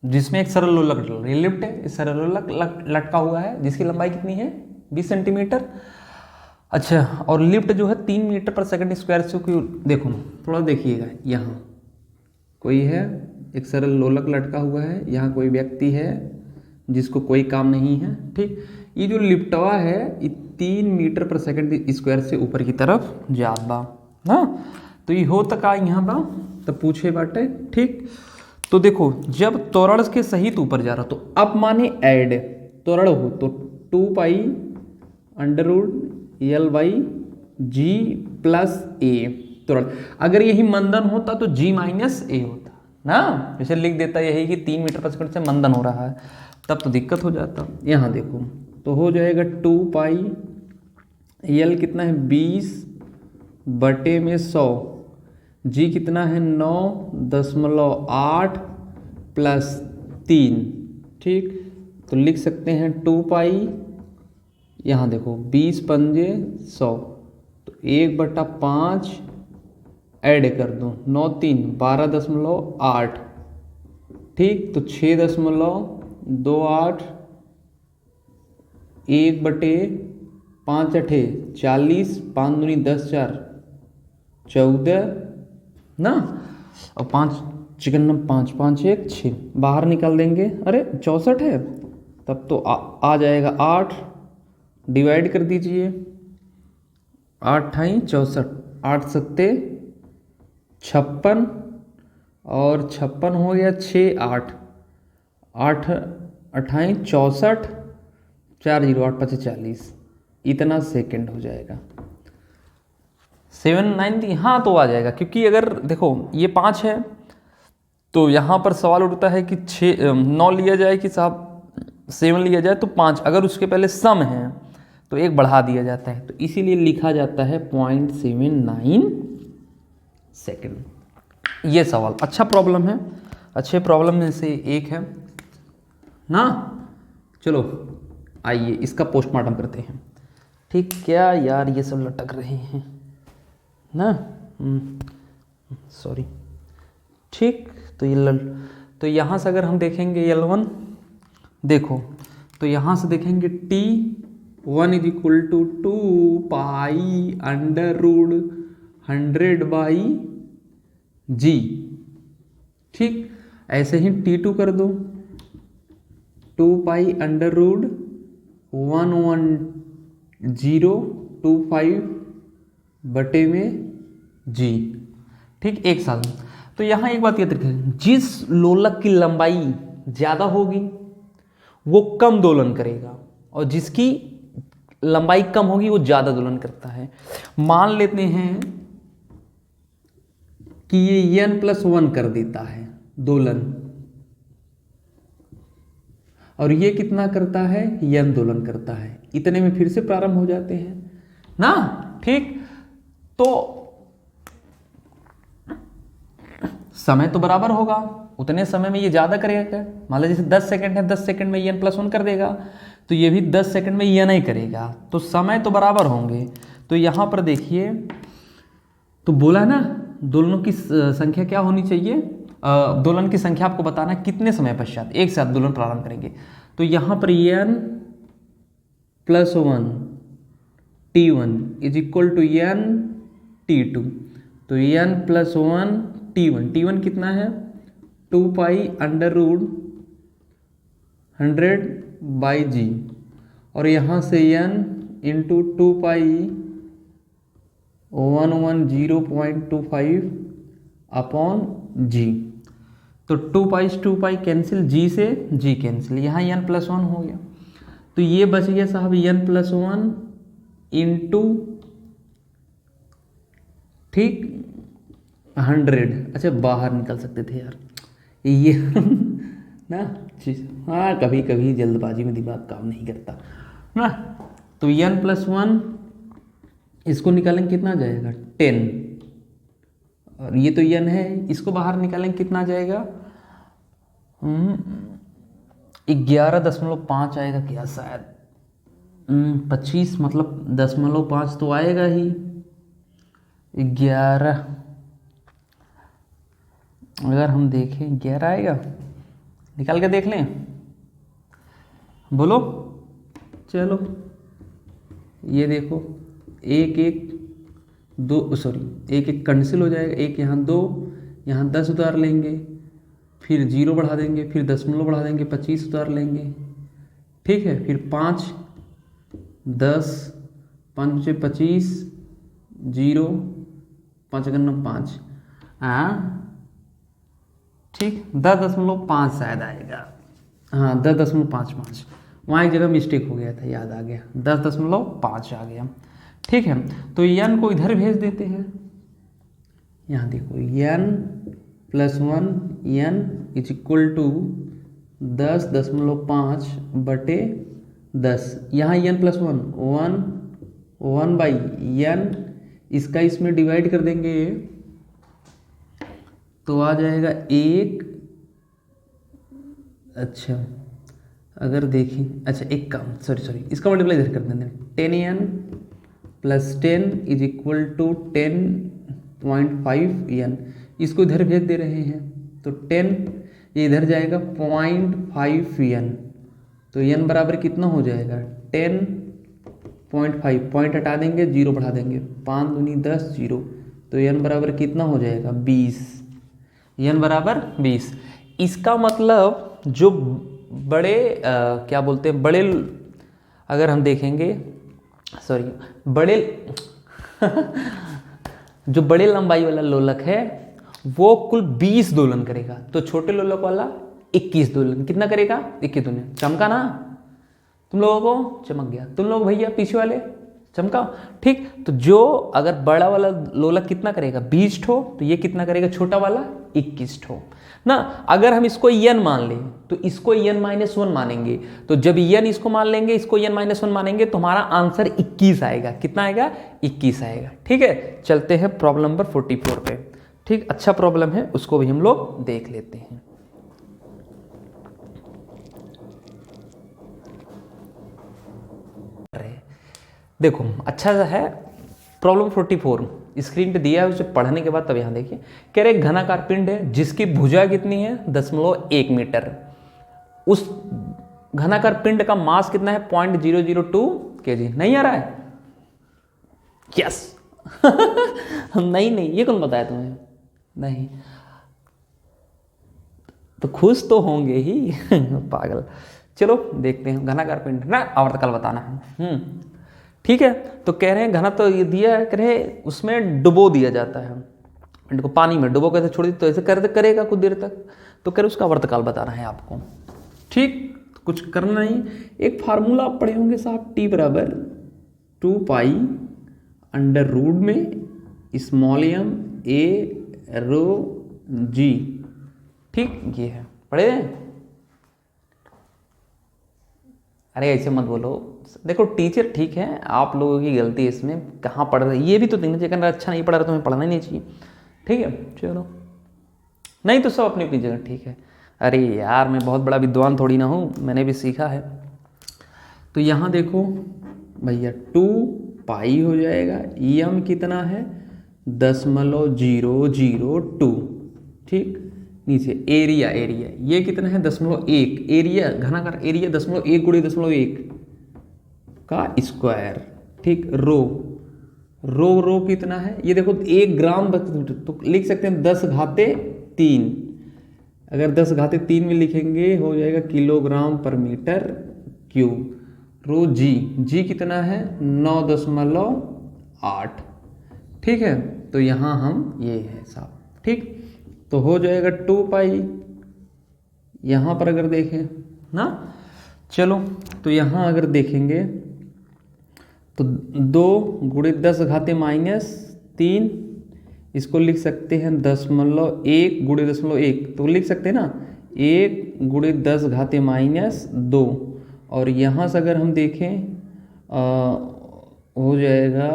B: जिसमें एक सरल लोलक डल रही है, लिफ्ट है, इस सरल लोलक लटका हुआ है जिसकी लंबाई कितनी है 20 सेंटीमीटर। अच्छा, और लिफ्ट जो है 3 मीटर पर सेकंड स्क्वायर से, देखो थोड़ा देखिएगा, यहाँ कोई है, एक सरल लोलक लटका हुआ है, यहाँ कोई व्यक्ति है जिसको कोई काम नहीं है, ठीक। ये जो लिफ्टवा है ये 3 मीटर पर सेकंड स्क्वायर से ऊपर की तरफ जात बा ना, तो ये हो तक यहाँ बा तो पूछे बाटे, ठीक। तो देखो जब त्वरण के सहित ऊपर जा रहा, तो अब माने ऐड त्वरण हो तो 2 pi under root EL/G plus A त्वरण। अगर यही मंदन होता तो G माइनस A होता ना, जैसे लिख देता यही कि 3 मीटर पर सेकंड से मंदन हो रहा है, तब तो दिक्कत हो जाता। यहाँ देखो तो हो जाएगा 2 पाई EL कितना है 20/100, G कितना है 9.8 प्लस 3, ठीक। तो लिख सकते हैं 2 पाई, यहाँ देखो 20 पंजे 100, तो 1/5 ऐड कर दो, 9 3 12.8, ठीक। तो 6.28, 1/5 8 40, 5 दूनी 10 4 14 ना, और 5 चिकन 5 5 1 6 बाहर निकाल देंगे। अरे 64 है, तब तो आ जाएगा 8, डिवाइड कर दीजिए। 8 × 64, 8 7 56, और 56 हो गया 6 8 8 8 64, 4 0 8 5 40, इतना सेकंड हो जाएगा। 790, हाँ तो आ जाएगा, क्योंकि अगर देखो ये 5 है तो यहाँ पर सवाल उठता है कि 9 लिया जाए कि साहब 7 लिया जाए, तो 5 अगर उसके पहले सम है तो 1 बढ़ा दिया जाता है, तो इसीलिए लिखा जाता है 0.79 सेकेंड। ये सवाल अच्छा प्रॉब्लम है, अच्छे प्रॉब्लम में से एक है ना। चलो आइए इसका पोस्टमार्टम करते हैं। ठीक, क्या यार ये सब लटक रहे हैं ना, सॉरी। ठीक, तो ये तो यहाँ से अगर हम देखेंगे L1, देखो तो यहाँ से देखेंगे T1 = 2π√100/g, ठीक। ऐसे ही T2 कर दो, 2π√1025/g, ठीक, एक साथ। तो यहाँ एक बात याद रखें, जिस लोलक की लंबाई ज़्यादा होगी वो कम दोलन करेगा, और जिसकी लंबाई कम होगी वो ज़्यादा दोलन करता है। मान लेते हैं कि ये n+1 कर देता है दोलन, और ये कितना करता है, n दोलन करता है। इतने में फिर से प्रारंभ हो जाते हैं ना, ठीक। तो समय तो बराबर होगा, उतने समय में ये ज़्यादा करेगा क्या, मान लो जैसे 10 सेकंड है, 10 सेकंड में n+1 कर देगा, तो ये भी 10 सेकंड में n ही करेगा, तो समय तो बराबर होंगे। तो यहाँ पर देखिए, तो बोला ना दोलनों की संख्या क्या होनी चाहिए, दोलन की संख्या आपको बताना है कितने समय पश्चात एक साथ दोलन प्रारंभ करेंगे। तो यहाँ पर n+1 T1 = n T2, तो n+1 T1 कितना है, 2π√100/g, और यहाँ से n × 2π110.25/g, तो 2π से 2π कैंसिल, g से g कैंसिल, यहाँ n+1 हो गया, तो ये बच गया साहब n+1 × ठीक 100। अच्छा बाहर निकल सकते थे यार ये ना चीज, हाँ कभी कभी जल्दबाजी में दिमाग काम नहीं करता ना। तो n+1 इसको निकालेंगे कितना जाएगा, 10, और ये तो n है, इसको बाहर निकालेंगे कितना जाएगा, 11.5 आएगा क्या शायद, 25 मतलब 0.5 तो आएगा ही, 11 अगर हम देखें 11 आएगा, निकाल के देख लें, बोलो। चलो ये देखो, 1 1 2 सॉरी 1 1 कैंसिल हो जाएगा, 1 यहाँ 2, यहाँ 10 उतार लेंगे, फिर 0 बढ़ा देंगे, फिर दशमलव बढ़ा देंगे, 25 उतार लेंगे, ठीक है। फिर 5 10 5 25 0 5 5, हाँ ठीक, 10.5 शायद आएगा, हाँ 10.55, वहाँ एक जगह मिस्टेक हो गया था, याद आ गया, 10.5 आ गया, ठीक है। तो n को इधर भेज देते हैं, यहाँ देखो n+1 n = 10.5/10, यहाँ n+1 1/n, इसका इसमें डिवाइड कर देंगे तो आ जाएगा 1। अच्छा अगर देखें, अच्छा एक काम, सॉरी इसका मल्टीप्लाई इधर कर देंगे, 10n plus 10 is equal to 10.5 n, इसको इधर भेज दे रहे हैं तो 10 ये इधर जाएगा 0.5 n, तो n बराबर कितना हो जाएगा 10.5, पॉइंट हटा देंगे, जीरो बढ़ा देंगे, 5 दूनी 10 जीरो, तो n बराबर कितना हो जाएगा 20, n बराबर 20। इसका मतलब जो बड़े क्या बोलते हैं, बड़े अगर हम देखेंगे, सॉरी बड़े जो बड़े लंबाई वाला लोलक है वो कुल 20 दोलन करेगा, तो छोटे लोलक वाला 21 दोलन। कितना करेगा 21 दोलन। चमका ना तुम लोगों को, चमक गया। तुम लोग भैया पीछे वाले चमका, ठीक। तो जो अगर बड़ा वाला लोलक कितना करेगा 20 ठो, तो ये कितना करेगा छोटा वाला 21 ठो ना। अगर हम इसको n मान लें तो इसको n-1 मानेंगे, तो जब n इसको मान लेंगे, इसको n-1 मानेंगे, तो हमारा आंसर 21 आएगा। कितना आएगा 21 आएगा। ठीक है, चलते हैं प्रॉब्लम नंबर 44 पे। ठीक, अच्छा प्रॉब्लम है, उसको भी हम लोग देख लेते हैं। देखो अच्छा है प्रॉब्लम 44 स्क्रीन पे दिया है, उसे पढ़ने के बाद तब यहाँ देखिए। कह रहे घनाकार पिंड है जिसकी भुजा कितनी है 0.1 मीटर। उस घनाकार पिंड का मास कितना है 0.002 kg। नहीं आ रहा है? यस नहीं ये कौन बताया तुम्हें? नहीं तो खुश तो होंगे ही पागल। चलो देखते हैं घनाकार पिंड ना, आवर्तकाल बताना है। ठीक है, तो कह रहे हैं घना तो ये दिया है, कह रहे उसमें डुबो दिया जाता है पिंड को, पानी में डुबो कैसे छोड़ दी, तो ऐसे करते करेगा कुछ देर तक, तो कह रहे उसका आवर्तकाल बताना है आपको। ठीक, तो कुछ करना नहीं, एक फार्मूला आप पढ़े होंगे साहब, T बराबर 2 अंडर रूट में small m a rho g। ठीक, ये है, पढ़े हैं? अरे ऐसे मत बोलो, देखो टीचर ठीक है, आप लोगों की गलती है इसमें, कहाँ पढ़ रहे, ये भी तो देखना चाहिए, अगर अच्छा नहीं पढ़ रहा तुम्हें पढ़ना ही नहीं चाहिए। ठीक है, चलो, नहीं तो सब अपनी अपनी जगह ठीक है। अरे यार मैं बहुत बड़ा विद्वान थोड़ी ना हूँ, मैंने भी सीखा है। तो यहाँ देखो भैया 2 हो जाएगा, m कितना है 0.002। ठीक, नीचे एरिया ये कितना है 0.1, एरिया घनाकार एरिया 0.1 गुणे 0.1 का स्क्वायर। ठीक, रो कितना है ये देखो 1 ग्राम, तो लिख सकते हैं 10⁻3। अगर 10⁻3 में लिखेंगे हो जाएगा किलोग्राम पर मीटर क्यूब। रो जी कितना है 9.8। ठीक है, तो यहाँ हम ये है साहब। ठीक, तो हो जाएगा 2 यहाँ पर अगर देखें ना, चलो तो यहाँ अगर देखेंगे तो 2 गुणे 10⁻⁻3, इसको लिख सकते हैं 0.1 गुणे 0.1, तो लिख सकते हैं ना 1 गुणे 10⁻⁻2। और यहाँ से अगर हम देखें हो जाएगा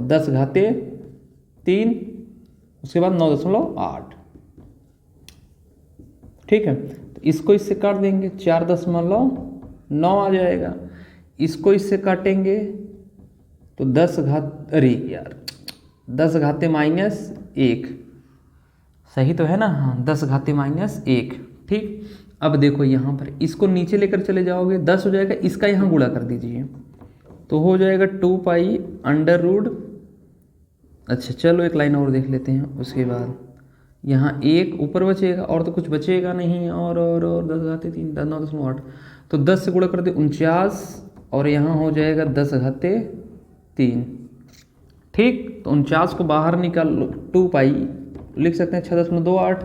B: 10⁻3, उसके बाद 9.8। ठीक है, तो इसको इससे काट देंगे 4.9 आ जाएगा। इसको इससे काटेंगे तो 10⁻⁻1 सही तो है ना? हाँ, 10⁻⁻1। ठीक, अब देखो यहाँ पर इसको नीचे लेकर चले जाओगे 10 हो जाएगा, इसका यहाँ गुणा कर दीजिए तो हो जाएगा 2 अंडर रूट। अच्छा चलो एक लाइन और देख लेते हैं, उसके बाद यहाँ 1 ऊपर बचेगा और तो कुछ बचेगा नहीं, और 10⁻3 9.8, तो 10 से गुणा कर दे 49 और यहाँ हो जाएगा 10⁻3। ठीक, तो 49 को बाहर निकाल लो, 2 लिख सकते हैं 6.28,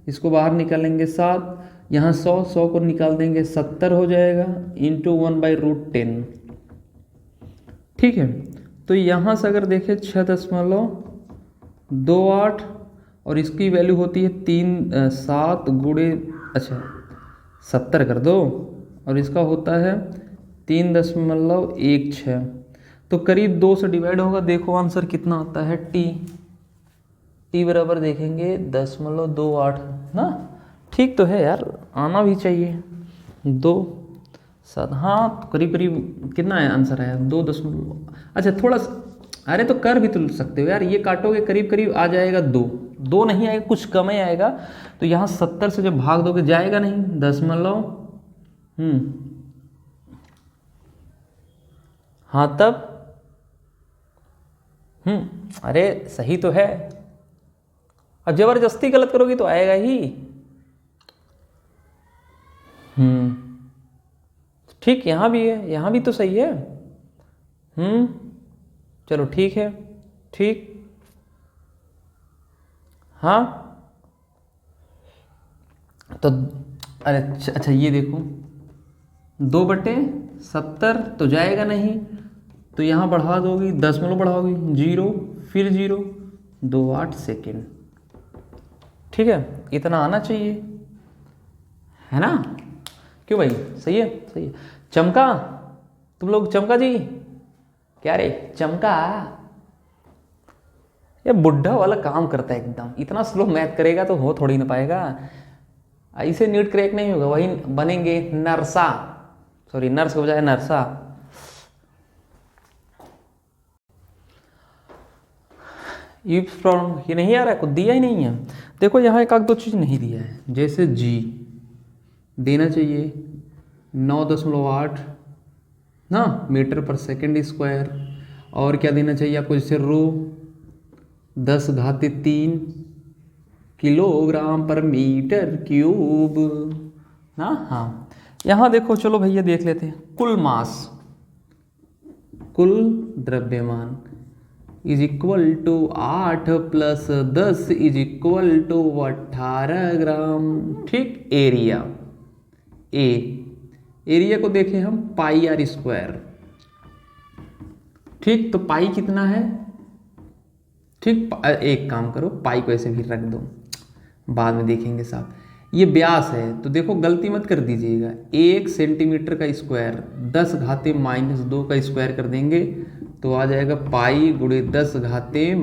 B: इसको बाहर निकालेंगे 7, यहाँ 100 को निकाल देंगे 70 हो जाएगा इंटू 1/√10। ठीक है, तो यहाँ से अगर देखें 6.28 और इसकी वैल्यू होती है 7 गुणे 70 कर दो, और इसका होता है 3.16, तो करीब 2 से डिवाइड होगा। देखो आंसर कितना आता है, टी बराबर देखेंगे 0.28 ना। ठीक तो है यार, आना भी चाहिए 2.7। हाँ, करीब करीब कितना है आंसर आया 2. अच्छा थोड़ा अरे तो कर भी तो सकते हो यार, ये काटोगे करीब करीब आ जाएगा 2, 2 नहीं आएगा, कुछ कम ही आएगा। तो यहाँ 70 से जब भाग दोगे जाएगा नहीं, 10 हाँ तब अरे सही तो है। अब जबरदस्ती गलत करोगी तो आएगा ही। ठीक, यहाँ भी है, यहाँ भी तो सही है। चलो ठीक है, ठीक। हाँ तो अरे अच्छा ये देखो 2/70 तो जाएगा नहीं, तो यहाँ बढ़ा दोगी, 10 बढ़ाओगी, 0 फिर 0, 28 सेकेंड। ठीक है, इतना आना चाहिए, है ना? क्यों भाई, सही है, सही है। चमका, तुम लोग चमका जी, क्या रे चमका? ये बुढ़ा वाला काम करता है एकदम, इतना स्लो मैथ करेगा तो हो थोड़ी ना पाएगा। ऐसे नीट क्रैक नहीं होगा, वही बनेंगे नरसा, सॉरी नर्स के बजाय नरसा। इफ प्रॉब्लम ये नहीं आ रहा है, कुछ दिया ही नहीं है। देखो यहाँ एक आध दो चीज़ नहीं दिया है, जैसे जी देना चाहिए 9.8 ना मीटर पर सेकंड स्क्वायर, और क्या देना चाहिए आपको, जैसे रो 10⁻³ किलोग्राम पर मीटर क्यूब ना। हाँ यहाँ देखो, चलो भैया देख लेते हैं, कुल मास, कुल द्रव्यमान is equal to 8 + 10 is equal to 18 gram. ठीक, एरिया, एरिया को देखें हम πr²। ठीक, तो पाई कितना है? ठीक, एक काम करो, पाई को ऐसे भी रख दो, बाद में देखेंगे साहब। ये व्यास है, तो देखो गलती मत कर दीजिएगा, 1 सेंटीमीटर का स्क्वायर 10⁻² का स्क्वायर कर देंगे तो आ जाएगा पाई × 10⁻⁴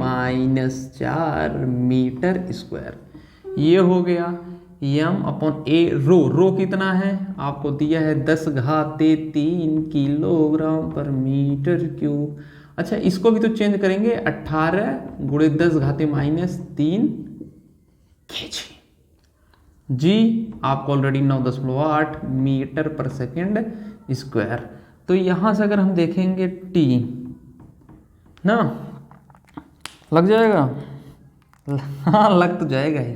B: मीटर स्क्वायर। ये हो गया m/a। रो कितना है आपको दिया है, 10⁻³ किलोग्राम पर मीटर क्यूब। अच्छा इसको भी तो चेंज करेंगे, 18 × 10⁻³ kg। जी आपको ऑलरेडी 9.8 मीटर पर सेकेंड स्क्वायर। तो यहाँ से अगर हम देखेंगे टी ना, लग जाएगा, हाँ लग तो जाएगा ही,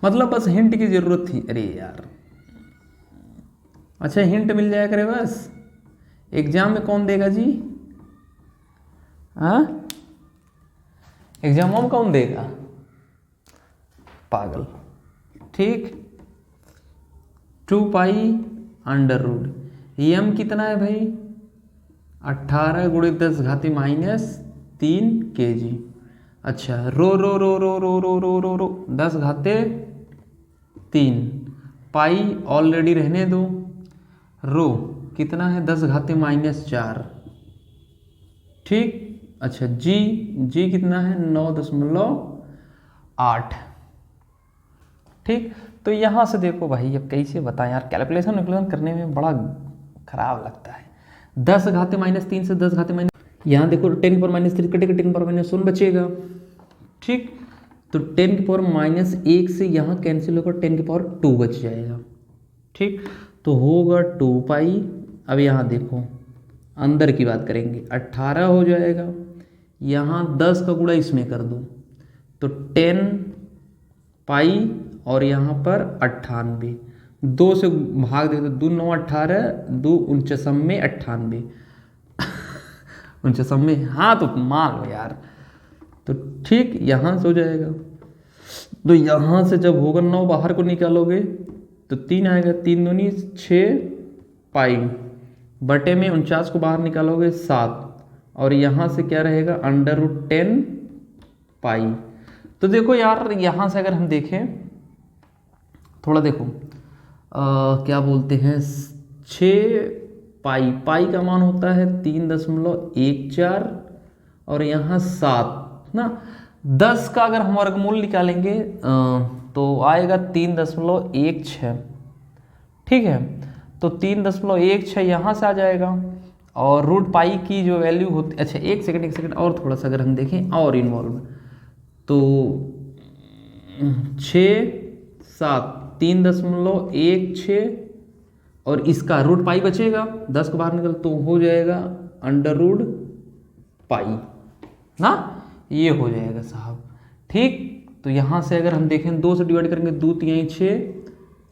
B: मतलब बस हिंट की जरूरत थी। अरे यार अच्छा हिंट मिल जाया करे बस, एग्जाम में कौन देगा जी? हाँ एग्जाम में कौन देगा, पागल। ठीक, 2π√, m कितना है भाई, 18 × 10⁻³ kg। अच्छा रो 10⁻³ पाई ऑलरेडी रहने दो, रो कितना है 10⁻⁴। ठीक, अच्छा जी कितना है 9.8। ठीक, तो यहाँ से देखो भाई, अब कैसे बताएं यार, कैलकुलेशन करने में बड़ा खराब लगता है। 10⁻³ से 10⁻, यहाँ देखो 10⁻³ कटेगा, 10⁻1 बचेगा। ठीक, तो 10⁻1 से यहाँ कैंसिल होगा, 10⁻2 बच जाएगा। ठीक, तो होगा 2π। अब यहाँ देखो अंदर की बात करेंगे, 18 हो जाएगा, यहाँ 10 का गुणा इसमें कर दो तो 10π, और यहाँ पर 98, 2 से भाग दे तो 2 9 18, 2 49 98 49, हाँ तो मान लो यार। तो ठीक यहाँ से हो जाएगा, तो यहाँ से जब होगा 9 बाहर को निकालोगे तो 3 आएगा, 3 दूनी 6 पाई, बटे में 49 को बाहर निकालोगे 7, और यहाँ से क्या रहेगा √10 पाई। तो देखो यार यहाँ से अगर हम देखें थोड़ा, देखो क्या बोलते हैं, 6 पाई का मान होता है 3.14, और यहाँ 7 ना, 10 का अगर हम वर्गमूल निकालेंगे तो आएगा 3.16। ठीक है, तो 3.16 यहाँ से आ जाएगा, और रूट पाई की जो वैल्यू होती, अच्छा एक सेकंड और थोड़ा सा अगर हम देखें और इन्वॉल्व, तो 6, 7, 3.16 और इसका रूट पाई बचेगा, 10 को बाहर निकल तो हो जाएगा अंडर रूट पाई ना, ये हो जाएगा साहब। ठीक, तो यहाँ से अगर हम देखें 2 से डिवाइड करेंगे, 2 3 6,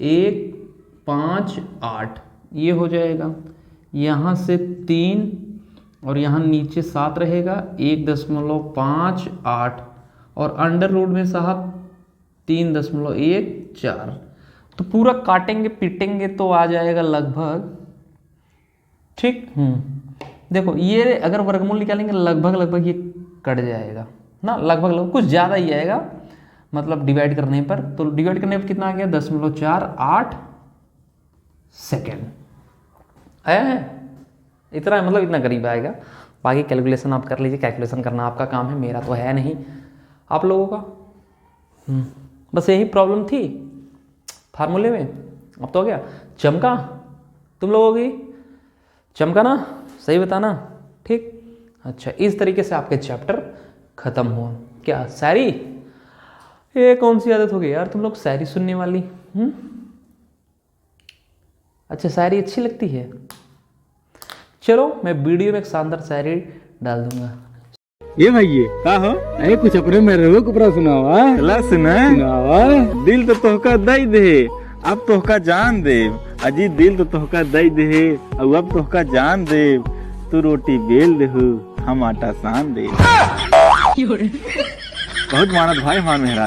B: 1 5 8 ये हो जाएगा। यहाँ से 3 और यहाँ नीचे 7 रहेगा, 1.58 और अंडर रूट में साहब 3.14। तो पूरा काटेंगे पीटेंगे तो आ जाएगा लगभग, ठीक। देखो ये अगर वर्गमूल निकालेंगे लगभग ये कट जाएगा ना, लगभग कुछ ज़्यादा ही आएगा, मतलब डिवाइड करने पर। तो डिवाइड करने पर कितना आ गया, 0.48 सेकेंड आया है, इतना मतलब इतना करीब आएगा। बाकी कैलकुलेशन आप कर लीजिए, कैलकुलेशन करना आपका काम है, मेरा तो है नहीं, आप लोगों का। बस यही प्रॉब्लम थी फार्मूले में, अब तो हो गया। चमका तुम लोगों की, चमका ना, सही बताना, ठीक। अच्छा, इस तरीके से आपके चैप्टर खत्म हुआ। क्या शायरी, ये कौन सी आदत हो गई यार तुम लोग शायरी सुनने वाली? अच्छा, शायरी अच्छी लगती है, चलो मैं वीडियो में एक शानदार शायरी डाल दूंगा।
D: ये भाई का हो, अरे कुछ अपने मेरे को पूरा सुनावा, ला सुनावा। दिल तो तोहका दई दे, अब तोहका जान दे, अजी दिल तो तोहका दई दे, अब तोहका जान दे, तू रोटी बेल दे, हम आटा सान दे। बहुत मानत भाई मान मेहरा।